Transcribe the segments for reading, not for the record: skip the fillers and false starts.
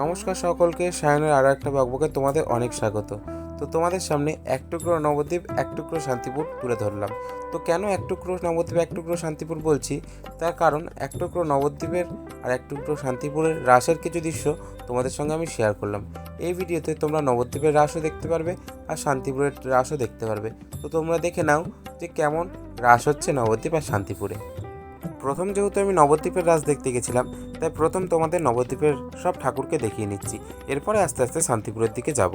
নমস্কার সকলকে, সায়নের আরও একটা বকবকে তোমাদের অনেক স্বাগত। তো তোমাদের সামনে এক টুকরো নবদ্বীপ এক টুকরো শান্তিপুর তুলে ধরলাম। তো কেন এক টুকরো নবদ্বীপ এক টুকরো শান্তিপুর বলছি, তার কারণ এক টুকরো নবদ্বীপের আর এক টুকরো শান্তিপুরের রাসের কিছু দৃশ্য তোমাদের সঙ্গে আমি শেয়ার করলাম। এই ভিডিওতে তোমরা নবদ্বীপের রাসও দেখতে পারবে আর শান্তিপুরের রাসও দেখতে পারবে। তো তোমরা দেখে নাও যে কেমন রাস হচ্ছে নবদ্বীপ আর শান্তিপুরে। প্রথম যেহেতু আমি নবদ্বীপের রাস দেখতে গেছিলাম, তাই প্রথম তোমাদের নবদ্বীপের সব ঠাকুরকে দেখিয়ে নিচ্ছি, এরপরে আস্তে আস্তে শান্তিপুরের দিকে যাব।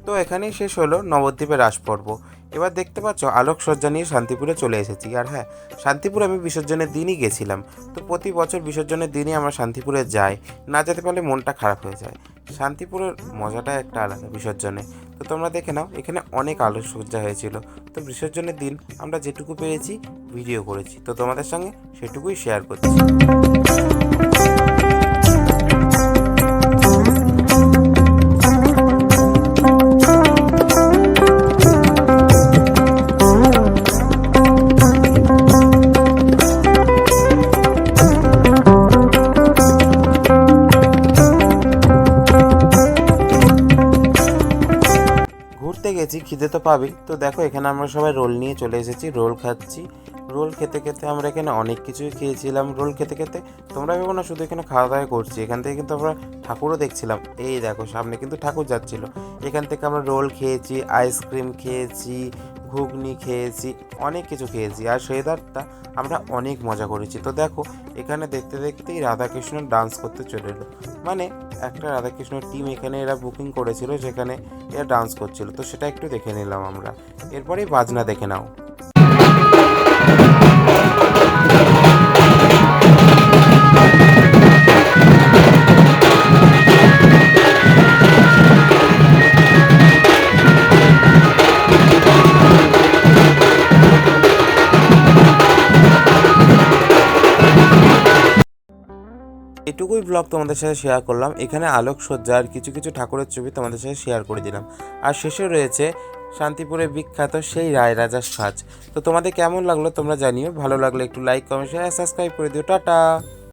তো এখানেই শেষ হলো নবদ্বীপের রাস পর্ব। এবার দেখতে পাচ্ছ আলোকসজ্জা নিয়ে শান্তিপুরে চলে এসেছি। আর হ্যাঁ, শান্তিপুরে আমি বিসর্জনের দিনই গেছিলাম। তো প্রতি বছর বিসর্জনের দিনই আমরা শান্তিপুরে যাই, না যেতে পারলে মনটা খারাপ হয়ে যায়। শান্তিপুরের মজাটা একটা আলাদা বিসর্জনে। তো তোমরা দেখে নাও, এখানে অনেক আলোকসজ্জা হয়েছিল। তো বিসর্জনের দিন আমরা যেটুকু পেরেছি ভিডিও করেছি, তো তোমাদের সঙ্গে সেটুকুই শেয়ার করছি। ঘুরতে গেছি, খিদে তো পাবেই। তো দেখো, এখানে আমরা সবাই রোল নিয়ে চলে এসেছি, রোল খাচ্ছি। রোল খেতে খেতে আমরা এখানে অনেক কিছুই খেয়েছিলাম। রোল খেতে খেতে তোমরা ভেবো না শুধু এখানে খাওয়া দাওয়া করছি, এখান থেকে কিন্তু আমরা ঠাকুরও দেখছিলাম। এই দেখো, সামনে কিন্তু ঠাকুর যাচ্ছিল। এখান থেকে আমরা রোল খেয়েছি, আইসক্রিম খেয়েছি, ঘুগনি খেয়েছি, অনেক কিছু খেয়েছি। আর সেই রাতটা আমরা অনেক মজা করেছি। তো দেখো, এখানে দেখতে দেখতেই রাধাকৃষ্ণ ডান্স করতে চলে এলো। মানে একটা রাধাকৃষ্ণের টিম এখানে এরা বুকিং করেছিল, যেখানে এরা ডান্স করছিল। তো সেটা একটু দেখে নিলাম আমরা। এরপরেই বাজনা দেখে নাও। এটুকুই ব্লগ তোমাদের সাথে শেয়ার করলাম। এখানে আলোকসজ্জা আর কিছু কিছু ঠাকুরের ছবি তোমাদের সাথে শেয়ার করে দিলাম। আর শেষে রয়েছে শান্তিপুরে বিখ্যাত সেই রায় রাজার সাজ। তো তোমাদের কেমন লাগলো তোমরা জানিও। ভালো লাগলে একটু লাইক, কমেন্ট, শেয়ার, সাবস্ক্রাইব করে দিও। টাটা।